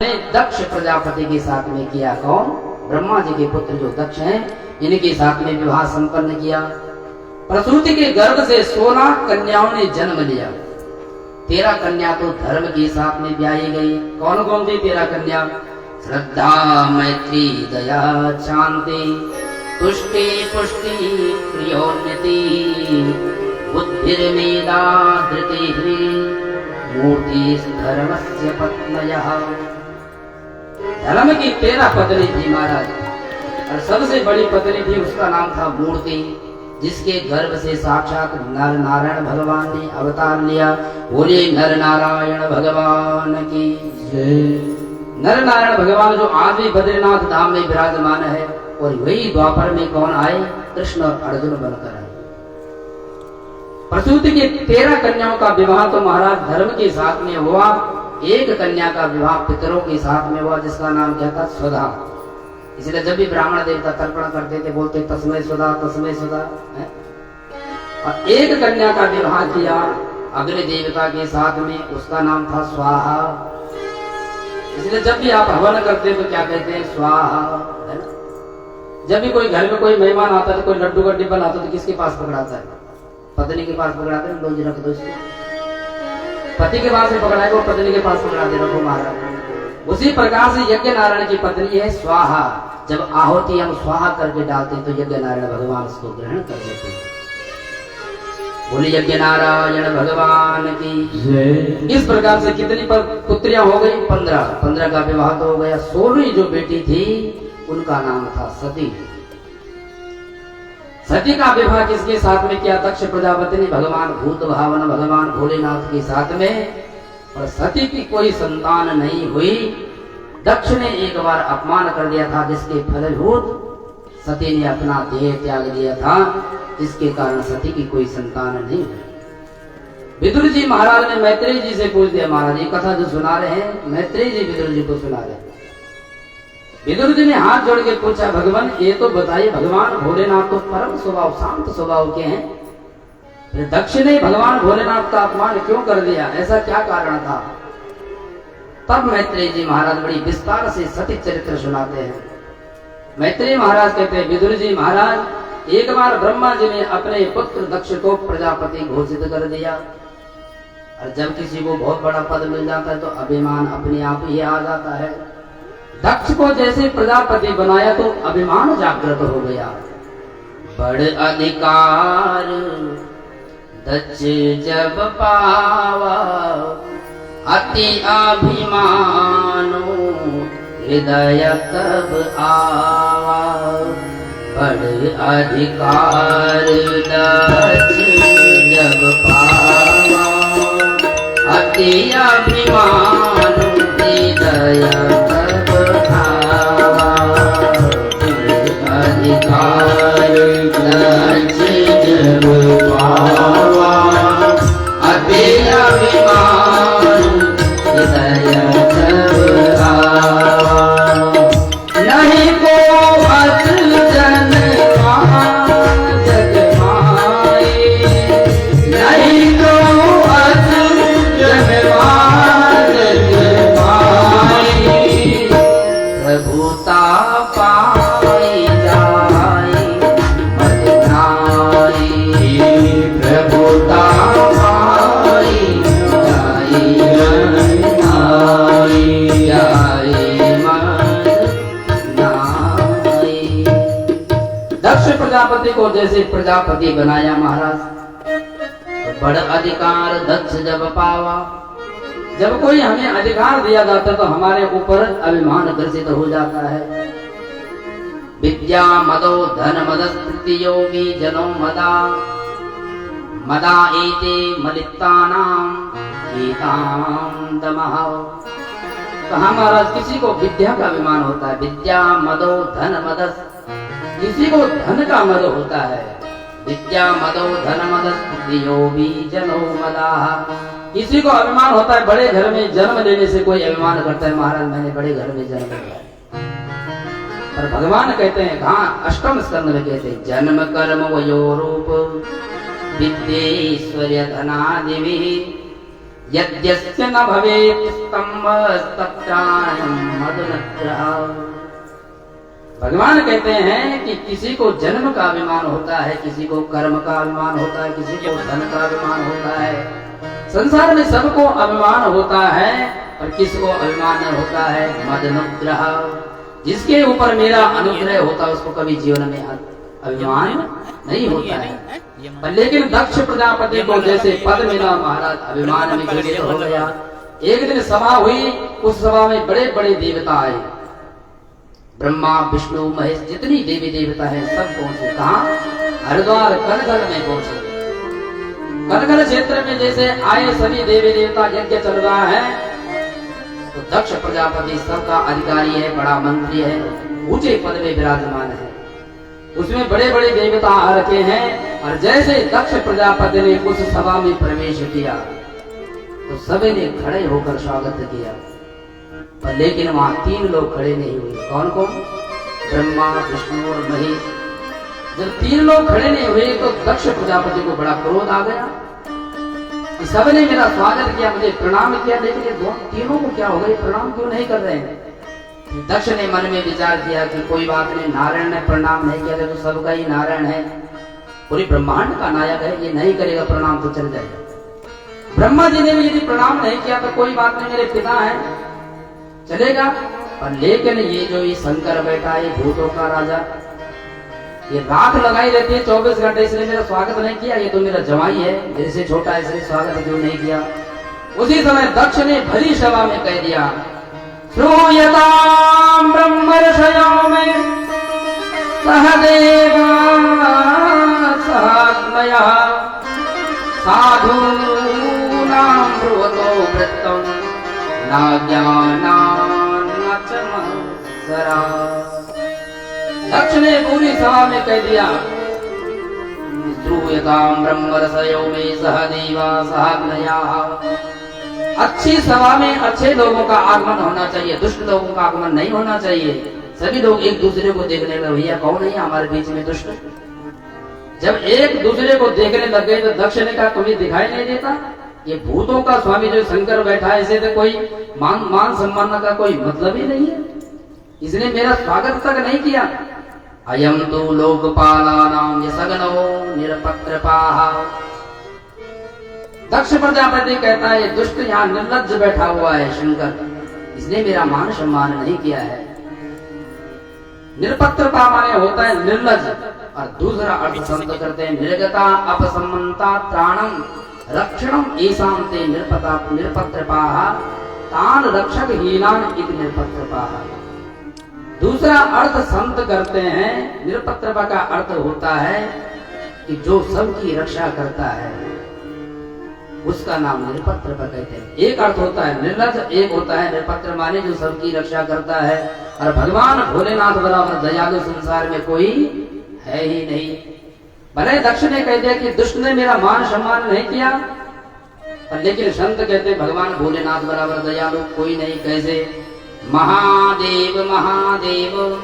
ने दक्ष प्रजापति के साथ में किया। कौन? ब्रह्मा जी के पुत्र जो दक्ष हैं, इनके साथ में विवाह संपन्न किया। प्रसूति के गर्भ से 16 कन्याओं ने जन्म लिया। 13 कन्या तो धर्म के साथ में ब्याही गई। कौन कौन थी 13 कन्या? श्रद्धा, मैत्री, दया, शांति, तुष्टि, पुष्टि, प्रियोन्नति, बुद्धिर्मेधा, धृतिः, मूर्ति धर्मस्य पत्न्यः। धर्म की 13 पत्नी थी महाराज, और सबसे बड़ी पत्नी थी, उसका नाम था मूर्ति, जिसके गर्भ से साक्षात नर नारायण भगवान ने अवतार लिया। बोले नर नारायण भगवान की जय। नर नारायण भगवान जो आज भी बद्रीनाथ धाम में विराजमान है, और वही द्वापर में कौन आए? कृष्ण और अर्जुन बनकर आए। प्रसूति के 13 कन्याओं का विवाह तो महाराज धर्म के साथ में हुआ। एक कन्या का विवाह पितरों के साथ में हुआ, जिसका नाम क्या था? स्वधा। इसलिए जब भी ब्राह्मण देवता तर्पण करते थे, बोलते तस्मै स्वधा, तस्मै स्वधा। और एक कन्या का विवाह किया अग्नि देवता के साथ में, उसका नाम था स्वाहा। इसलिए जब भी आप हवन करते तो क्या कहते हैं? स्वाहा, है ना? जब भी कोई घर में कोई मेहमान आता है, तो कोई लड्डू का डिब्बा लाता तो किसके पास पकड़ाता है? पत्नी के पास पकड़ाते हैं, लो जी रख दो इसको। पति के पास से पकड़ाए वो पत्नी के पास पकड़ा दे रखो महाराज। उसी प्रकार से यज्ञ नारायण की पत्नी है स्वाहा। जब आहुति हम स्वाहा करके डालते तो यज्ञ नारायण भगवान उसको ग्रहण कर लेते हैं। बोले यज्ञ नारायण भगवान की। इस प्रकार से कितनी पुत्रियां हो गई? 15 का विवाह तो हो गया। 16वीं जो बेटी थी उनका नाम था सती। सती का विवाह किसके साथ में किया? दक्ष प्रजापति ने भगवान भूत भावन भगवान भोलेनाथ के साथ में। और सती की कोई संतान नहीं हुई। दक्ष ने एक बार अपमान कर दिया था, जिसके फलभूत सती ने अपना देह त्याग दिया था, जिसके कारण सती की कोई संतान नहीं हुई। विदुर जी महाराज ने मैत्रेय जी से पूछ दिया, महाराज ये कथा जो सुना रहे हैं, मैत्रेय जी विदुर जी को सुना रहे हैं। विदुर जी ने हाथ जोड़ के पूछा, भगवान ये तो बताइए, भगवान भोलेनाथ तो परम स्वभाव शांत स्वभाव के हैं, फिर दक्ष ने भगवान भोलेनाथ का अपमान क्यों कर दिया? ऐसा क्या कारण था? तब मैत्रेय जी महाराज बड़ी विस्तार से सती चरित्र सुनाते हैं। मैत्रेय महाराज कहते हैं, विदुर जी महाराज एक बार ब्रह्मा जी ने अपने पुत्र दक्ष को प्रजापति घोषित कर दिया। और जब किसी को बहुत बड़ा पद मिल जाता है तो अभिमान अपने आप ही आ जाता है। दक्ष को जैसे प्रजापति बनाया तो अभिमान जागृत हो गया। बड़ अधिकार दक्ष जब पावा, अति अभिमानो हृदय तब आवा। बड़ अधिकार दक्ष जब पावा, अति अभिमानो हृदय अधिकार दक्ष जब पावा, अति अभिमान हृदय तब आवा। नहीं को अतुल जन जग माए, नहीं को अतुल जन जग माए। प्रभुता पाई जाए मत नाई, प्रभुता पाई जाए मत नाई। दक्ष प्रजापति को जैसे प्रजापति बनाया महाराज, तो बड़ अधिकार दक्ष जब पावा। जब कोई हमें अधिकार दिया जाता है तो हमारे ऊपर अभिमान ग्रसित हो जाता है। विद्या मदो धन मदस्ति योगी जनो मदा, मदा एते मलित्तानाम एताम दमः। कहा महाराज किसी को विद्या का अभिमान होता है, विद्या मदो धन मदस, किसी को धन का मद होता है। विद्या मदो धन मदस्ति योगी जनो मदा। किसी को अभिमान होता है, बड़े घर में जन्म लेने से कोई अभिमान करता है, महाराज मैंने बड़े घर में जन्म लिया। पर भगवान कहते हैं, कहाँ? अष्टम स्कंद में कहते हैं, जन्म कर्म वयो रूप विद्येश्वर्य धनादिभिः यद्यस्य न भवेत् स्तम्भस्तत्रायं मदनग्रह। भगवान कहते हैं कि किसी को जन्म का अभिमान होता है, किसी को कर्म का अभिमान होता है, किसी को धन का अभिमान होता है। संसार में सबको अभिमान होता है, और किसको अभिमान नहीं होता है? मदनुग्रह। जिसके ऊपर मेरा अनुग्रह होता है उसको कभी जीवन में अभिमान नहीं होता है। पर लेकिन दक्ष प्रजापति को जैसे पद मिला, महाराज अभिमान में घटित हो गया। एक दिन सभा हुई, उस सभा में बड़े बड़े देवता आए, ब्रह्मा विष्णु महेश जितनी देवी देवता है सब पहुंचे। कहा? हरिद्वार कनगल में पहुंचे। कनगल क्षेत्र में जैसे आए सभी देवी देवता, यज्ञ चल रहा है, तो दक्ष प्रजापति सबका अधिकारी है, बड़ा मंत्री है, ऊंचे पद में विराजमान है। उसमें बड़े बड़े देवता आ रखे हैं, और जैसे दक्ष प्रजापति ने उस सभा में प्रवेश किया तो सभी ने खड़े होकर स्वागत किया। पर लेकिन वहां 3 लोग खड़े नहीं हुए। कौन कौन? ब्रह्मा विष्णु और महेश। जब 3 लोग खड़े नहीं हुए तो दक्ष प्रजापति को बड़ा क्रोध आ गया कि सबने मेरा स्वागत किया, मुझे प्रणाम किया, लेकिन ये तीनों को क्या हो गया, प्रणाम क्यों नहीं कर रहे हैं? दक्ष ने मन में विचार किया कि कोई बात नहीं, नारायण ने प्रणाम नहीं किया तो सबका ही नारायण है, पूरी ब्रह्मांड का नायक है, ये नहीं करेगा प्रणाम तो चल जाएगा। ब्रह्मा जी ने भी यदि प्रणाम नहीं किया तो कोई बात नहीं, मेरे पिता है, चलेगा। पर लेकिन ये जो ये शंकर बैठा है, भूतों का राजा, ये राख लगाई रहती है 24 घंटे, इसलिए मेरा स्वागत नहीं किया, ये तो मेरा जवाई है, मेरे से छोटा है, इसलिए स्वागत क्यों नहीं किया? उसी समय दक्ष ने भरी सभा में कह दिया, श्रूयतां ब्रह्मर्षयो में सहदेवा सहाग्नयः साधूनां ब्रुवतो वृत्तं नाज्ञानान्न च महत्सरा। दक्ष ने पूरी सभा में कह दिया, श्रूयतां ब्रह्मर्षयो में सहदेवा सहाग्नयः। अच्छी सभा में अच्छे लोगों का आगमन होना चाहिए, दुष्ट लोगों का आगमन नहीं होना चाहिए। सभी लोग एक दूसरे को देखने लगे, भैया कौन है हमारे बीच में दुष्ट? जब एक दूसरे को देखने लगे तो दक्ष ने कहा, तुम्हें दिखाई नहीं देता? ये भूतों का स्वामी जो शंकर बैठा है, इसे तो कोई मान सम्मान का कोई मतलब ही नहीं है, इसने मेरा स्वागत तक नहीं किया। अयम तो लोकपालानां यशगनो निरपत्रपाः। दक्ष प्रजापति कहता है, ये दुष्ट यहाँ निर्लज्ज बैठा हुआ है शंकर, इसने मेरा मान सम्मान नहीं किया है। निरपत्रता माने होता है निर्लज्ज, और दूसरा अर्थ संत करते हैं निर्गता अपसम्मता त्राणम रक्षणम एसाम ते निरपत्रपाः तान रक्षक हीनान इति निरपत्रपाः। दूसरा अर्थ संत करते हैं, निरपत्रपा का अर्थ होता है कि जो सबकी रक्षा करता है उसका नाम निरपत्रपा कहते हैं। एक अर्थ होता है निर्लज्ज, एक होता है निरपत्र माने जो सबकी रक्षा करता है। और भगवान भोलेनाथ बराबर दयालु संसार में कोई है ही नहीं। भले दक्ष ने कह दिया कि दुष्ट ने मेरा मान सम्मान नहीं किया, पर लेकिन संत कहते भगवान भोलेनाथ बराबर दयालु कोई नहीं। कैसे? महादेव महादेव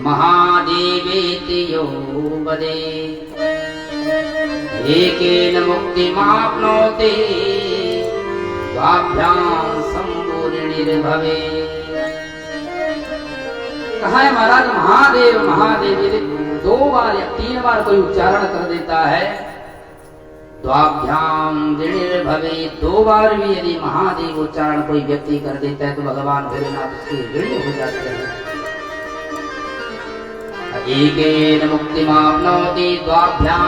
महादेवेति यो वदे एकेन मुक्तिमाप्नोति द्वाभ्यां संपूर्णिर्भवे। कहा है महाराज महादेव महादेव यदि 2 बार या 3 बार कोई उच्चारण कर देता है, द्वाभ्यां ऋणिर्भवे, 2 बार भी यदि महादेव उच्चारण कोई व्यक्ति कर देता है तो भगवान भोलेनाथ उसके ऋणी हो जाते हैं। एकेन मुक्तिमाप्नोति द्वाभ्यां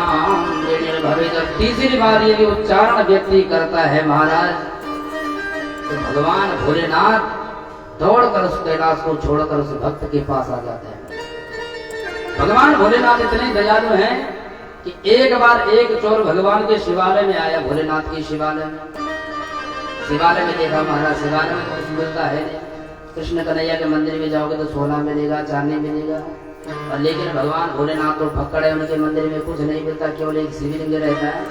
ऋणिर्भवे। तीसरी बार यदि उच्चारण व्यक्ति करता है महाराज तो भगवान भोलेनाथ दौड़कर उस कैलाश को छोड़कर उस भक्त के पास आ जाते हैं। भगवान भोलेनाथ इतने दयालु हैं कि एक बार एक चोर भगवान के शिवालय में आया, भोलेनाथ के शिवालय में। शिवालय में देखा महाराज शिवालय में कुछ मिलता है नहीं। कृष्ण कन्हैया के मंदिर में जाओगे तो सोना मिलेगा, चांदी मिलेगा, और लेकिन भगवान भोलेनाथ तो भक्कड़ है, उनके मंदिर में कुछ नहीं मिलता, केवल एक शिवलिंग रहता है।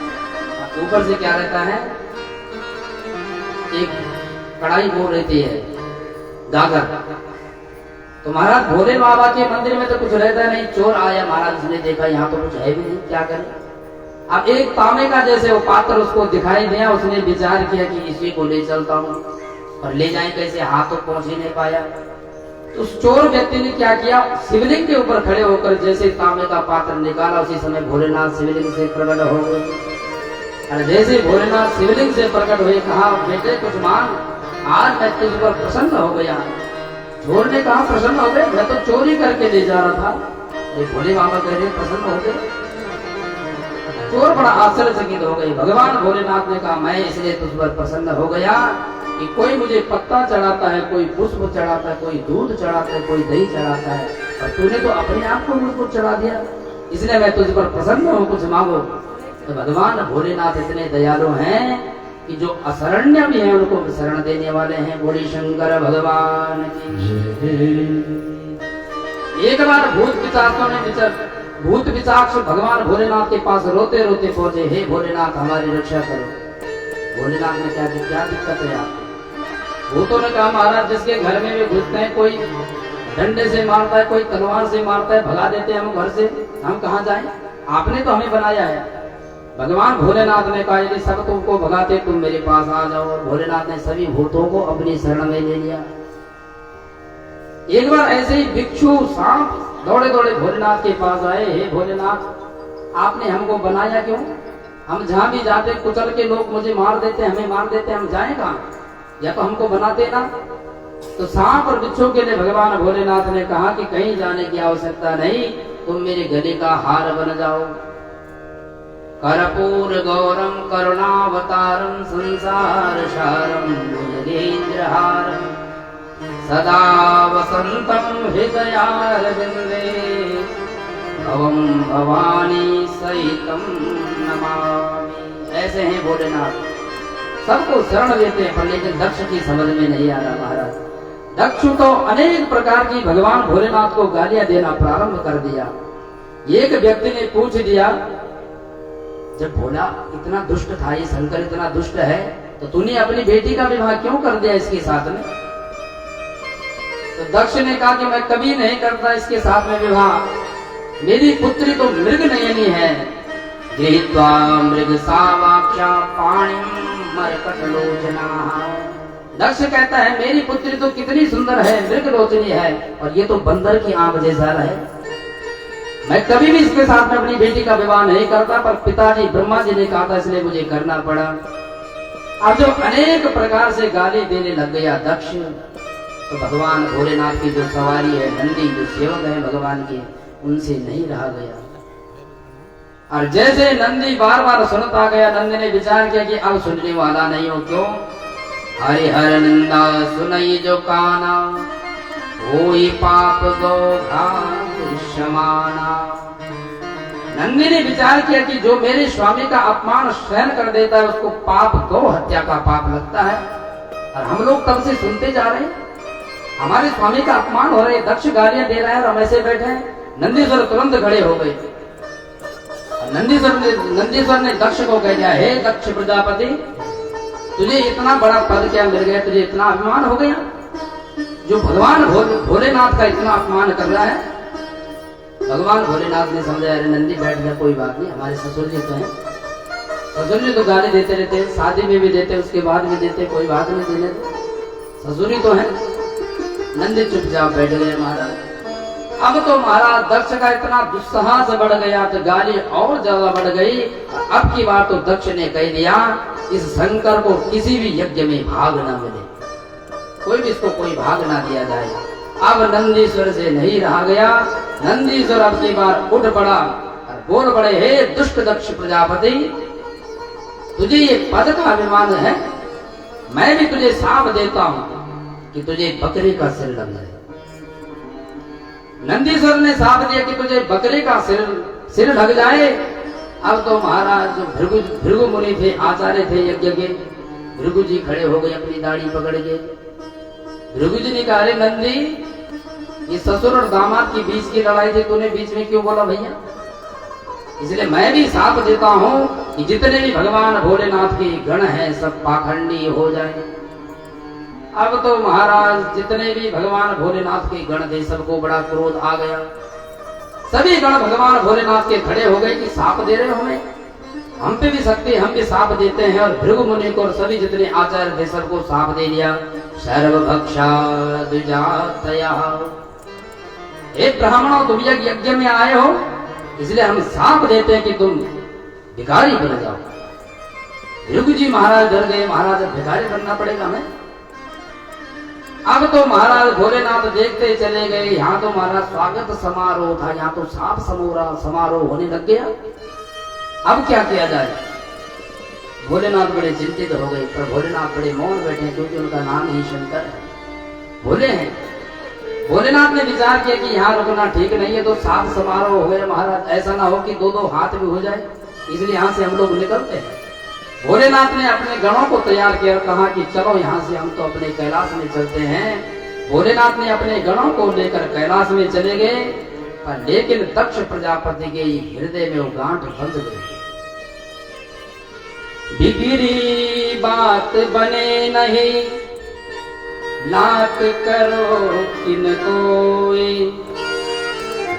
ऊपर से क्या रहता है? एक कढ़ाई वो रहती है गागर। तो महाराज भोले बाबा के मंदिर में तो कुछ रहता नहीं। चोर आया महाराज, उसने देखा यहाँ तो कुछ है भी नहीं, क्या करे? अब एक तांबे का जैसे वो पात्र उसको दिखाई दिया, उसने विचार किया कि इसी को ले चलता हूं, पर ले जाए कैसे, हाथ तो पहुंच ही नहीं पाया। तो उस चोर व्यक्ति ने क्या किया, शिवलिंग के ऊपर खड़े होकर जैसे तांबे का पात्र निकाला, उसी समय भोलेनाथ शिवलिंग से प्रकट हो गए। और जैसे भोलेनाथ शिवलिंग से प्रकट हुए, कहा बेटे कुछ मांग, आज मैं तुझ पर प्रसन्न हो गया। चोर ने कहा प्रसन्न हो गए, मैं तो चोरी करके ले जा रहा था। ये भोले बाबा कह रहे प्रसन्न हो गए। चोर बड़ा आश्चर्यचकित हो गए। भगवान भोलेनाथ ने कहा मैं इसलिए तुझ पर प्रसन्न हो गया कि कोई मुझे पत्ता चढ़ाता है, कोई पुष्प चढ़ाता है, कोई दूध चढ़ाता है, कोई दही चढ़ाता है, और तूने तो अपने आप को मुझको चढ़ा दिया, इसलिए मैं तुझ पर प्रसन्न हूँ, कुछ मांगो। तो भगवान भोलेनाथ इतने दयालु हैं कि जो असरण्य भी हैं उनको शरण देने वाले हैं। बोली शंकर भगवान की। एक बार भूत पिशाच भगवान भोलेनाथ के पास रोते रोते पहुंचे, हे भोलेनाथ हमारी रक्षा करो। भोलेनाथ ने क्या दिक्कत है आपको? भूतों ने कहा महाराज जिसके घर में भी घुसते हैं, कोई डंडे से मारता है, कोई तलवार से मारता है, भगा देते हैं हम घर से, हम कहाँ जाएं? आपने तो हमें बनाया है। भगवान भोलेनाथ ने कहा यदि सब तुमको भगाते तुम मेरे पास आ जाओ। भोलेनाथ ने सभी भूतों को अपनी शरण में ले लिया। एक बार ऐसे ही बिच्छू सांप दौड़े दौड़े भोलेनाथ के पास आए, हे भोलेनाथ आपने हमको बनाया क्यों? हम जहां भी जाते कुचल के लोग मुझे मार देते, हमें मार देते, हम जाए कहां? या तो हमको बनाते ना। तो सांप और बिच्छू के लिए भगवान भोलेनाथ ने कहा कि कहीं जाने की आवश्यकता नहीं, तुम मेरे गले का हार बन जाओ। कर्पूर गौरम करुणावतारम संसार सारम भुजगेंद्रहारम सदा वसंतम हृदयारविंदे भवम भवानी सहितम नमामि। ऐसे हैं भोलेनाथ, सबको शरण देते हैं, पर लेकिन दक्ष की समझ में नहीं आ रहा महाराज। दक्ष तो अनेक प्रकार की भगवान भोलेनाथ को गालियां देना प्रारंभ कर दिया। एक व्यक्ति ने पूछ दिया जब भोला इतना दुष्ट था, ये शंकर इतना दुष्ट है, तो तूने अपनी बेटी का विवाह क्यों कर दिया इसके साथ में? तो दक्ष ने कहा कि मैं कभी नहीं करता इसके साथ में विवाह, मेरी पुत्री तो मृग नयनी है। गृहीत्वा मृग सावाक्षा पाणिम मरकटलोचना। दक्ष कहता है मेरी पुत्री तो कितनी सुंदर है, मृग लोचनी है, और ये तो बंदर की आंख जैसा है। मैं कभी भी इसके साथ में अपनी बेटी का विवाह नहीं करता, पर पिताजी ब्रह्मा जी ने कहा था इसलिए मुझे करना पड़ा। अब जो अनेक प्रकार से गाली देने लग गया दक्ष, तो भगवान भोलेनाथ की जो सवारी है, नंदी जो सेवक है भगवान के, उनसे नहीं रहा गया। और जैसे नंदी बार बार सुनता गया, नंदी ने विचार किया कि अब सुनने वाला नहीं हो, क्यों? हरि हर निंदा सुनई जो काना, होई पाप गो क्षमाना। नंदी ने विचार किया कि जो मेरे स्वामी का अपमान सहन कर देता है उसको पाप गौ हत्या का पाप लगता है, और हम लोग तब से सुनते जा रहे हैं, हमारे स्वामी का अपमान हो रहा है, दक्ष गालियां दे रहा है और हम ऐसे बैठे हैं। नंदीश्वर तुरंत खड़े हो गए। नंदीश्वर ने दक्ष को कह दिया, हे दक्ष प्रजापति, तुझे इतना बड़ा पद क्या मिल गया, तुझे इतना अभिमान हो गया जो भगवान भोलेनाथ का इतना अपमान कर रहा है। भगवान भोलेनाथ ने समझा अरे नंदी बैठ गया, कोई बात नहीं, हमारे ससुर जी तो हैं, ससुर जी तो गाली देते रहते हैं, शादी में भी देते, उसके बाद भी देते, कोई बात नहीं, देने दो, ससुर ही तो है। नंदी चुपचाप बैठ गए महाराज। अब तो महाराज दक्ष का इतना दुस्साहस बढ़ गया, तो गाली और ज्यादा बढ़ गई। अब की बार तो दक्ष ने कह दिया इस शंकर को किसी भी यज्ञ में भाग न मिले, कोई भी इसको कोई भाग ना दिया जाए। अब नंदीश्वर से नहीं रहा गया। नंदीश्वर अब की बार उठ पड़ा और बोल पड़े, हे दुष्ट दक्ष प्रजापति, तुझे ये पद का अभिमान है, मैं भी तुझे शाप देता हूं कि तुझे बकरी का सिर लग जाए। नंदीश्वर ने शाप दिया कि तुझे बकरी का सिर लग जाए। अब तो महाराज जो भृगु मुनि थे, आचार्य थे यज्ञ के, भृगु जी खड़े हो गए अपनी दाढ़ी पकड़ के। भृगु जी ने कहा, अरे नंदी, ये ससुर और दामाद की बीच की लड़ाई थी, तूने बीच में क्यों बोला भैया? इसलिए मैं भी शाप देता हूं कि जितने भी भगवान भोलेनाथ के गण हैं सब पाखंडी हो जाए। अब तो महाराज जितने भी भगवान भोलेनाथ के गण थे सबको बड़ा क्रोध आ गया। सभी गण भगवान भोलेनाथ के खड़े हो गए कि शाप दे रहे हो हमें, हम पे भी शक्ति, हम भी साप देते हैं। और भृगु मुनि को और सभी जितने आचार्य थे सबको साप दे दिया। सर्वभक्षा द्विजातया, हे ब्राह्मणों तुम यज्ञ में आए हो इसलिए हम साप देते हैं कि तुम भिखारी बन जाओ। भृगु जी महाराज डर गए, महाराज भिखारी बनना पड़ेगा हमें। अब तो महाराज भोलेनाथ देखते चले गए, यहाँ तो महाराज स्वागत समारोह था, यहाँ तो साप समारोह होने लग गया। अब क्या किया जाए? भोलेनाथ बड़े चिंतित हो गए, पर भोलेनाथ बड़े मौन बैठे क्योंकि उनका नाम ही शंकर है, भोले हैं। भोलेनाथ ने विचार किया कि यहाँ रुकना ठीक नहीं है, तो साप समारोह हो गए महाराज, ऐसा ना हो कि दो दो हाथ भी हो जाए, इसलिए यहाँ से हम लोग निकलते हैं। भोलेनाथ ने अपने गणों को तैयार किया और कहा कि चलो यहाँ से हम तो अपने कैलाश में चलते हैं। भोलेनाथ ने अपने गणों को लेकर कैलाश में चले गए, पर लेकिन दक्ष प्रजापति के हृदय में वो गांठ बंध गई। बिगड़ी बात बने नहीं, लाख करो किन कोई,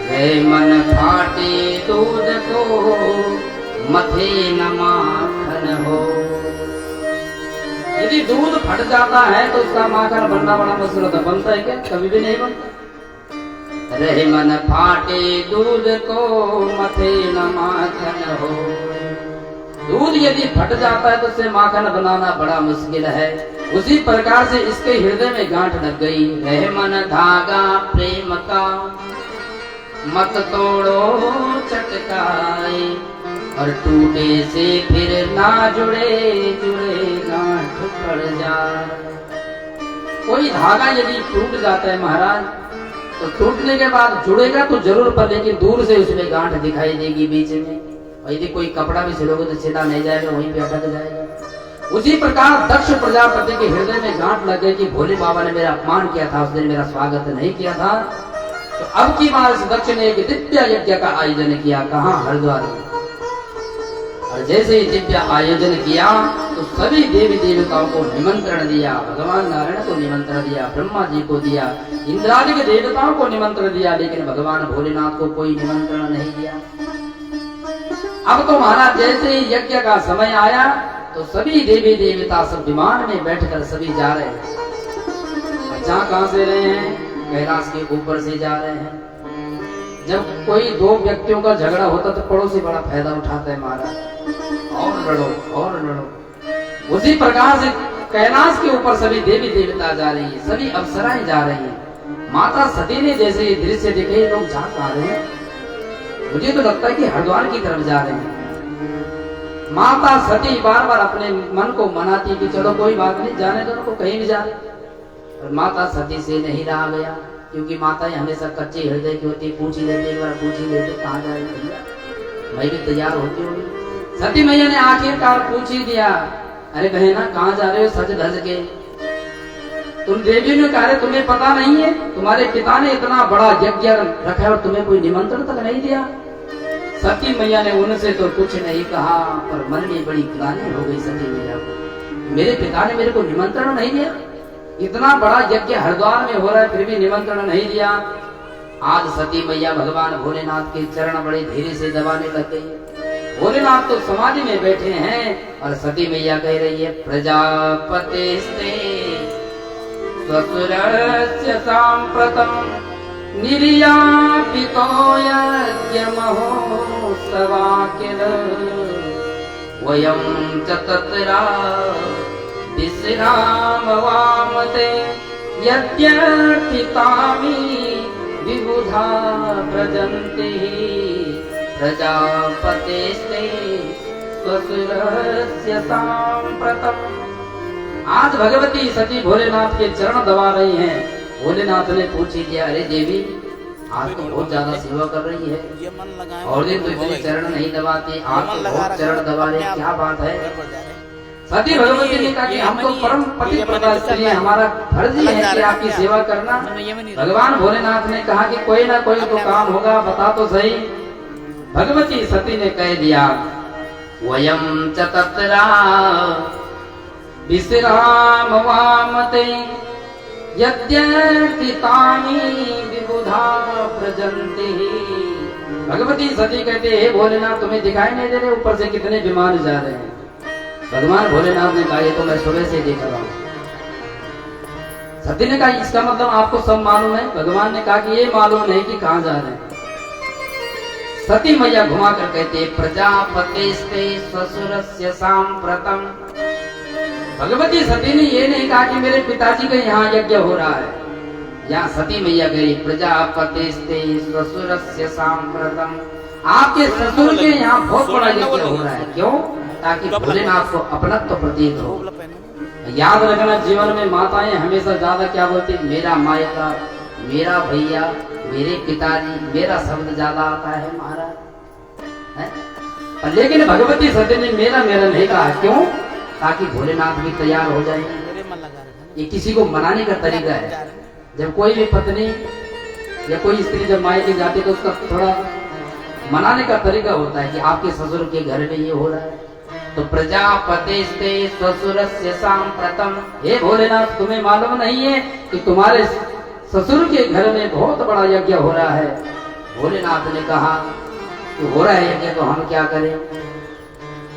गए मन फाटे दूध को, मथे न माखन हो। यदि दूध फट जाता है तो उसका माखन बनना बड़ा मुश्किल होता है। बनता है क्या? कभी भी नहीं बनता। रहे मन फाटे दूध को, मथे न माखन हो। दूध यदि फट जाता है तो उसे माखन बनाना बड़ा मुश्किल है। उसी प्रकार से इसके हृदय में गांठ लग गई। रहे मन धागा प्रेम का, मत तोड़ो चटकाए, और टूटे से फिर ना जुड़े, जुड़े गांठ पड़ जाए। कोई धागा यदि टूट जाता है महाराज, तो टूटने के बाद जुड़ेगा तो जरूर पर, लेकिन दूर से उसमें गांठ दिखाई देगी बीच में। और यदि कोई कपड़ा भी सिलोगे तो सिला नहीं जाएगा, वहीं पे अटक जाएगा। उसी प्रकार दक्ष प्रजापति के हृदय में गांठ लग गई कि भोले बाबा ने मेरा अपमान किया था, उस दिन मेरा स्वागत नहीं किया था। तो अब की बार दक्ष ने एक दिव्य यज्ञ का आयोजन किया। कहाँ? हरिद्वार में। और जैसे ही दिव्य आयोजन किया तो सभी देवी देवताओं को निमंत्रण दिया। भगवान नारायण को निमंत्रण दिया, ब्रह्मा जी को दिया, इंद्रादि के देवताओं को निमंत्रण दिया, लेकिन भगवान भोलेनाथ को कोई निमंत्रण नहीं दिया। अब तो महाराज जैसे ही यज्ञ का समय आया तो सभी देवी देवता सब विमान में बैठकर सभी जा रहे हैं। जहाँ कहाँ से रहे हैं? कैलाश के ऊपर से जा रहे हैं। जब कोई दो व्यक्तियों का झगड़ा होता तो पड़ोसी बड़ा फायदा उठाता है महाराज, और लड़ो और लड़ो। उसी प्रकार से कैलाश के ऊपर सभी देवी देवता जा रही है, सभी अप्सराएं जा रही हैं। माता सती ने जैसे ये दृश्य देखे, लोग जा पा रहे हैं, मुझे तो लगता है कि हरिद्वार की तरफ जा रहे हैं। माता सती बार बार अपने मन को मनाती कि चलो कोई बात नहीं, जाने दो, को कहीं भी जा रहे। और माता सती से नहीं रहा गया, क्योंकि माताएं हमेशा कच्चे हृदय की होती, पूछ ही लेते, एक बार पूछ ही लेते कहाँ जा रही भैया, मैं भी तैयार होती होगी। सती मैया ने आखिरकार पूछ ही दिया, अरे बहना कहाँ जा रहे हो सज धज के? तुम देवी ने कहा तुम्हें पता नहीं है, तुम्हारे पिता ने इतना बड़ा यज्ञ रखा है और तुम्हें कोई निमंत्रण तक नहीं दिया। सती मैया ने उनसे तो कुछ नहीं कहा, पर मन में बड़ी ग्लानि हो गई सती मैया को, मेरे पिता ने मेरे को निमंत्रण नहीं दिया, इतना बड़ा यज्ञ हरिद्वार में हो रहा है फिर भी निमंत्रण नहीं दिया। आज सती मैया भगवान भोलेनाथ के चरण बड़े धीरे से दबाने लग गई। भोलेनाथ तो समाधि में बैठे हैं और सती मैया कह रही है, प्रजापते स्वसुरस्य साम्प्रतं निर्यापितो यज्ञमहो सवाकिल, वयं च तत्र विश्रामवामते, यद्यर्थितामि विबुधा व्रजन्ति, प्रजापतेस्ते स्वसुरस्य साम्प्रतम्। आज भगवती सती भोलेनाथ के चरण दबा रही हैं। भोलेनाथ ने पूछ ही दिया, अरे देवी आज तो बहुत ज्यादा सेवा कर रही है, और दिन तो इतने चरण नहीं दबाती, आज तो बहुत चरण दबा रही, क्या बात है? सती भगवती ने कहा कि हम तो परम पतिव्रता स्त्री हैं, हमारा फर्ज ही है कि आपकी सेवा करना। भगवान भोलेनाथ ने कहा कि कोई ना कोई तो काम होगा, बता तो सही। भगवती सती ने कह दिया, वयं च तत्र विश्रामवामते, यद्यर्थितानि विबुधा व्रजन्ति, भगवती सती कहते हे भोलेनाथ तुम्हें दिखाई नहीं दे रहे ऊपर से कितने विमान जा रहे हैं। भगवान भोलेनाथ ने कहा ये तो मैं सुबह से देख रहा हूं। सती ने कहा इसका मतलब आपको सब मालूम है। भगवान ने कहा कि ये मालूम नहीं कि कहां जा रहे हैं। सती मैया घुमा कर कहते प्रजापतिस्ते ससुरस्य सांप्रतम। भगवती सती ने ये नहीं कहा कि मेरे पिताजी का यहाँ यज्ञ हो रहा है। यहाँ सती मैया गई प्रजापतिस्ते ससुरस्य सांप्रतम, आपके ससुर के यहाँ बहुत बड़ा यज्ञ हो रहा है। क्यों? ताकि भोलेनाथ को अपनत्व प्रतीत हो। याद रखना जीवन में माताएं हमेशा ज्यादा क्या बोलती, मेरा मायका, मेरा भैया, मेरे पिताजी, मेरा शब्द ज्यादा आता है महाराज। लेकिन भगवती सती ने मेरा मेरा नहीं कहा। क्यों? ताकि भोलेनाथ भी तैयार हो जाए। ये किसी को मनाने का तरीका है। जब कोई भी पत्नी या कोई स्त्री जब मायके जाती है तो उसका थोड़ा मनाने का तरीका होता है कि आपके ससुर के घर में ये हो रहा है। तो प्रजापतिस्ते ससुरस्य सांप्रतम, हे भोलेनाथ तुम्हें मालूम नहीं है कि तुम्हारे ससुर के घर में बहुत बड़ा यज्ञ हो रहा है। भोलेनाथ ने कहा कि हो रहा है यज्ञ तो हम क्या करें।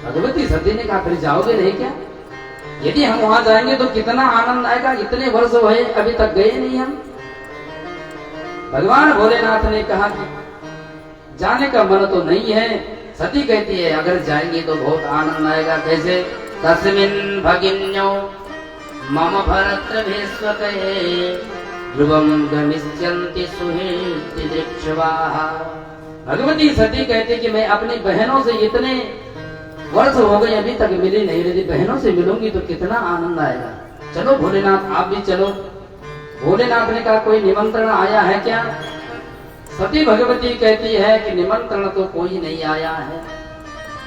भगवती सती ने कहा फिर जाओगे नहीं क्या? यदि हम वहां जाएंगे तो कितना आनंद आएगा। इतने वर्ष हुए अभी तक गए नहीं हम। भगवान भोलेनाथ ने कहा कि जाने का मन तो नहीं है। सती कहती है अगर जाएंगे तो बहुत आनंद आएगा। कैसे? तस्मिन् भगिन्यो मम भरतर्भेष्वकये ध्रुवं गमिष्यन्ति सुहृदि दृक्षवाः। भगवती सती कहती कि मैं अपनी बहनों से इतने वर्ष हो गए अभी तक मिली नहीं। यदि बहनों से मिलूंगी तो कितना आनंद आएगा। चलो भोलेनाथ आप भी चलो। भोलेनाथ ने कहा कोई निमंत्रण आया है क्या? सती भगवती कहती है कि निमंत्रण तो कोई नहीं आया है,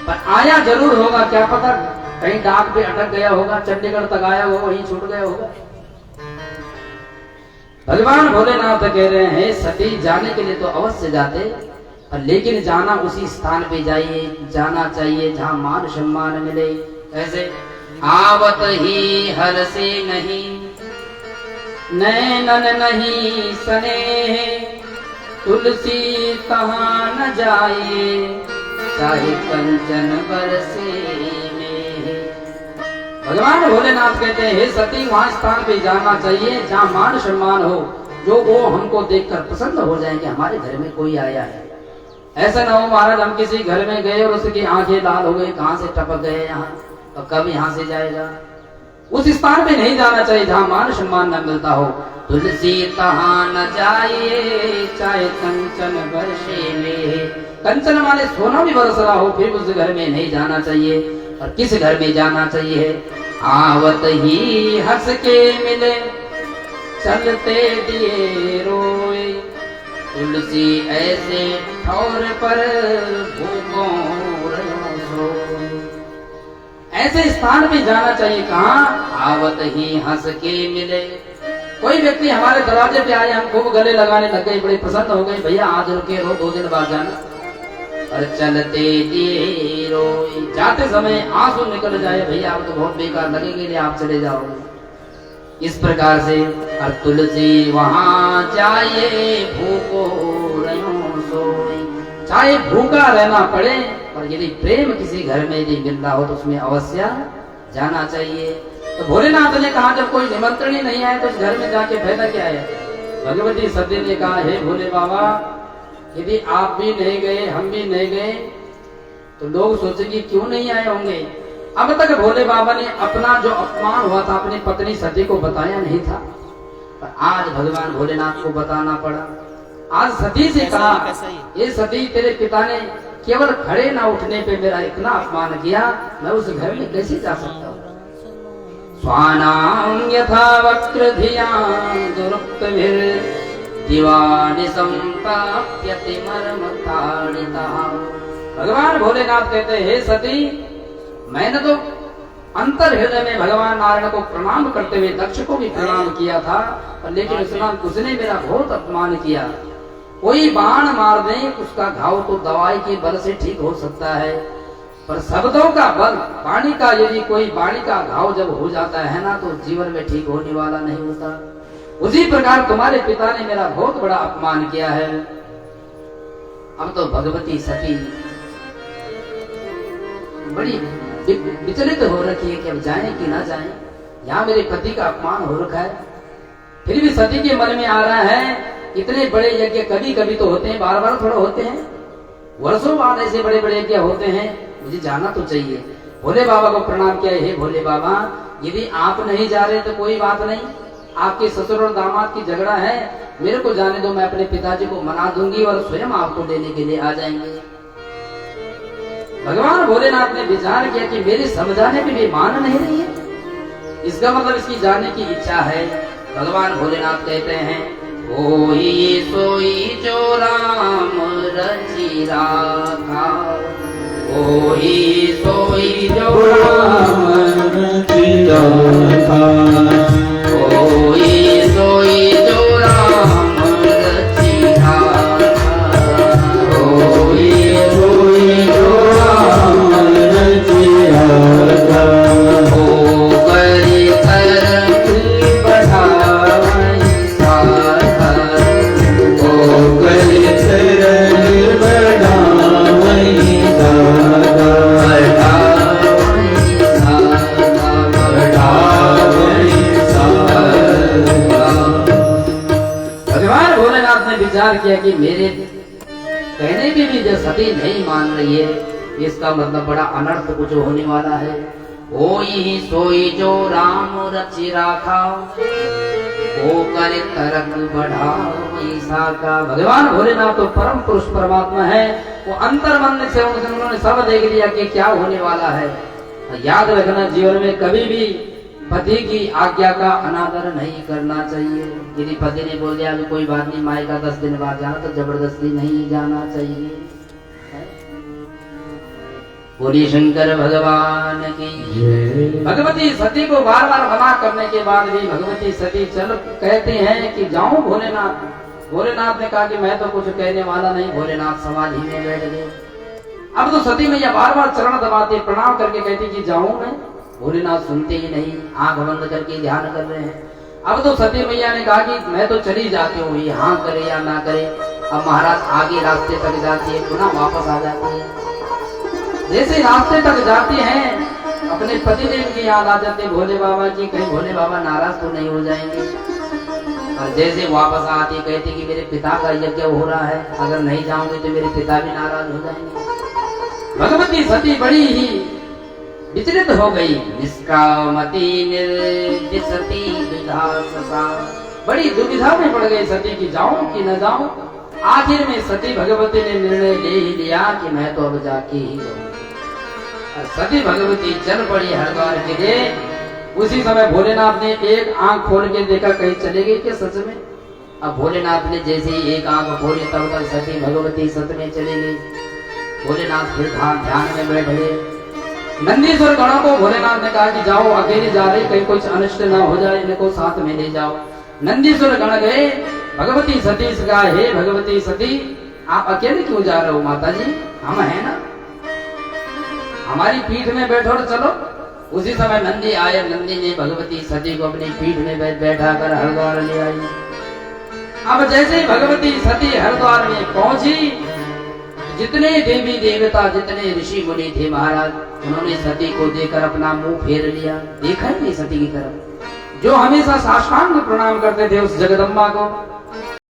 पर आया जरूर होगा। क्या पता कहीं डाक पे अटक गया होगा, चंडीगढ़ तक आया होगा, वहीं छूट गया होगा। भगवान भोलेनाथ कह रहे हैं सती जाने के लिए तो अवश्य जाते, लेकिन जाना उसी स्थान पे जाइए, जाना चाहिए जहाँ मान सम्मान मिले। ऐसे आवत ही हर से नहीं नैनन नहीं सने, तुलसी तहाँ न जाए चाहे कंचन बरसे में। भगवान भोलेनाथ कहते हैं हे सती वहां स्थान पे जाना चाहिए जहाँ मान सम्मान हो, जो वो हमको देखकर प्रसन्न हो जाए कि हमारे घर में कोई आया है। ऐसा ना हो महाराज हम किसी घर में गए और उसकी आंखें लाल हो गई, कहां से टपक गए यहाँ, तो कब यहाँ से जाएगा। उस स्थान पे नहीं जाना चाहिए जहाँ मान सम्मान न मिलता हो। तुलसी तहाँ न जाए चाहे कंचन बरसे में। कंचन माने सोना भी बरस रहा हो फिर उस घर में नहीं जाना चाहिए। और किस घर में जाना चाहिए? आवत ही हंस के मिले चलते दिए रोए, तुलसी ऐसे ठौर पर भूखों सोए। ऐसे स्थान पे जाना चाहिए। कहाँ? आवत ही हंस के मिले। कोई व्यक्ति हमारे दरवाजे पे आए, हम खूब गले लगाने लग गए, बड़े प्रसन्न हो गए, भैया आज रुके रहो 2 दिन बाद जाना। और चलते दिए रोए, जाते समय आंसू निकल जाए, भैया आप तो बहुत बेकार लगेंगे, आप चले जाओगे। इस प्रकार से और तुलसी वहां जाए भूखो रहो सोई। चाहे भूखा रहना पड़े, और यदि प्रेम किसी घर में यदि मिल रहा हो तो उसमें अवश्य जाना चाहिए। तो भोलेनाथ ने कहा जब कोई निमंत्रण ही नहीं आया तो उस घर में जाके फायदा क्या है। भगवती सती ने कहा हे भोले बाबा यदि आप भी नहीं गए हम भी नहीं गए तो लोग सोचेंगे क्यों नहीं आए होंगे। अब तक भोले बाबा ने अपना जो अपमान हुआ था अपनी पत्नी सती को बताया नहीं था, पर आज भगवान भोलेनाथ को बताना पड़ा। आज सती से कहा ये सती तेरे पिता ने केवल खड़े ना उठने पे मेरा इतना अपमान किया, मैं उस घर में कैसे जा सकता हूँ। स्वानां यथा वक्र धियां दुरुक्तभिर दिवानि संप्राप्यति मर्म ताड़ितः। भगवान भोलेनाथ कहते हैं हे सती मैंने तो अंतर हृदय में भगवान नारायण को प्रणाम करते हुए दक्ष को भी प्रणाम किया था, लेकिन उसने मेरा बहुत अपमान किया। कोई बाण मार दे उसका घाव तो दवाई के बल से ठीक हो सकता है, पर शब्दों का बल वाणी का यदि कोई वाणी का घाव जब हो जाता है ना तो जीवन में ठीक होने वाला नहीं होता। उसी प्रकार तुम्हारे पिता ने मेरा बहुत बड़ा अपमान किया है। अब तो भगवती सती बड़ी विचलित हो रखी है कि अब जाएं कि ना जाएं। यहाँ मेरे पति का अपमान हो रखा है, फिर भी सती के मन में आ रहा है इतने बड़े यज्ञ कभी कभी तो होते हैं, बार बार थोड़ा होते हैं, वर्षों बाद ऐसे बड़े बड़े यज्ञ होते हैं, मुझे जाना तो चाहिए। भोले बाबा को प्रणाम किया, हे भोले बाबा यदि आप नहीं जा रहे तो कोई बात नहीं, आपके ससुर और दामाद की झगड़ा है, मेरे को जाने दो, मैं अपने पिताजी को मना दूंगी और स्वयं आपको लेने के लिए आ जाएंगे। भगवान भोलेनाथ ने विचार किया कि मेरे समझाने में भी मान नहीं रही है, इसका मतलब इसकी जाने की इच्छा है। भगवान भोलेनाथ कहते हैं, कोई सोई जो राम रचि राखा, कोई सोई जो राम रचि राखा, कोई सोई जो राम रचि राखा, कोई सोई जो राम रचि राखा, ओ करी तरक्की बढ़ावई साखा, ओ करी तरक्की बढ़ावई साखा, बढ़ावई साखा, बढ़ावई साखा। भगवान भोलेनाथ ने विचार किया कि मेरे कहने की भी जो सती नहीं मान रही है, इसका मतलब बड़ा अनर्थ कुछ होने वाला है। कोई सोई जो राम रचि राखा, ओ करे तरक बढ़ावई साखा। भगवान भोलेनाथ तो परम पुरुष परमात्मा है, वो अंतर मन से उन्होंने सब देख लिया कि क्या होने वाला है। याद रखना, जीवन में कभी भी पति की आज्ञा का अनादर नहीं करना चाहिए। यदि पति ने बोल दिया कोई बात नहीं, मायका 10 दिन बाद जाना, तो जबरदस्ती नहीं जाना चाहिए। बोली शंकर भगवान की। भगवती सती को बार बार मना करने के बाद भी भगवती सती चल कहते हैं कि जाऊं भोलेनाथ। भोलेनाथ ने कहा कि मैं तो कुछ कहने वाला नहीं। भोलेनाथ समाधि में बैठ गए। अब तो सती मैया बार बार चरण दबाते, प्रणाम करके कहती कि जाऊं मैं। भोलेनाथ सुनते ही नहीं, आंख बंद करके ध्यान कर रहे हैं। अब तो सती मैया ने कहा कि मैं तो चली जाती हूँ, ये हाँ करे या ना करे। अब महाराज आगे रास्ते तक जाती है, पुनः वापस आ जाती है। जैसे रास्ते तक जाती हैं, अपने पतिदेव की याद आ जाती है, भोले बाबा की, कहीं भोले बाबा नाराज तो नहीं हो जाएंगे। और जैसे वापस आती कहती कि मेरे पिता का यज्ञ हो रहा है, अगर नहीं जाऊंगी तो मेरे पिता भी नाराज हो जाएंगे। भगवती सती बड़ी ही विचलित हो गई। निष्कामति निर्दिशति दुविधा, बड़ी दुविधा में पड़ गई सती की जाऊं कि न जाऊं। आखिर में सती भगवती ने निर्णय ले ही लिया कि मैं तो अब जाके ही रहूं। सती भगवती चल पड़ी हरिद्वार के लिए। उसी समय भोलेनाथ ने एक आंख खोल के देखा, कहीं चले गई क्या सच में। अब भोलेनाथ ने जैसे ही एक आंख खोली, तब तक सती भगवती सत में चली गई। भोलेनाथ फिर ध्यान में बैठ गए। नंदीश्वर गणों को भोलेनाथ ने कहा कि जाओ, अकेले जा रही, कहीं कुछ अनिष्ट न हो जाए, इनको साथ में ले जाओ। नंदीश्वर गण गए। भगवती सती से कहा, हे भगवती सती आप अकेले क्यों जा रहे हो माता जी, हम है ना, हमारी पीठ में बैठो और चलो। उसी समय नंदी आए। नंदी ने भगवती सती को अपनी पीठ में बैठा कर हरिद्वार ले आई। अब जैसे ही भगवती सती हरिद्वार में पहुंची, जितने देवी देवता, जितने ऋषि मुनि थे महाराज, उन्होंने सती को देखकर अपना मुंह फेर लिया, देखा ही नहीं सती की तरफ। जो हमेशा साष्टांग प्रणाम करते थे उस जगदम्बा को,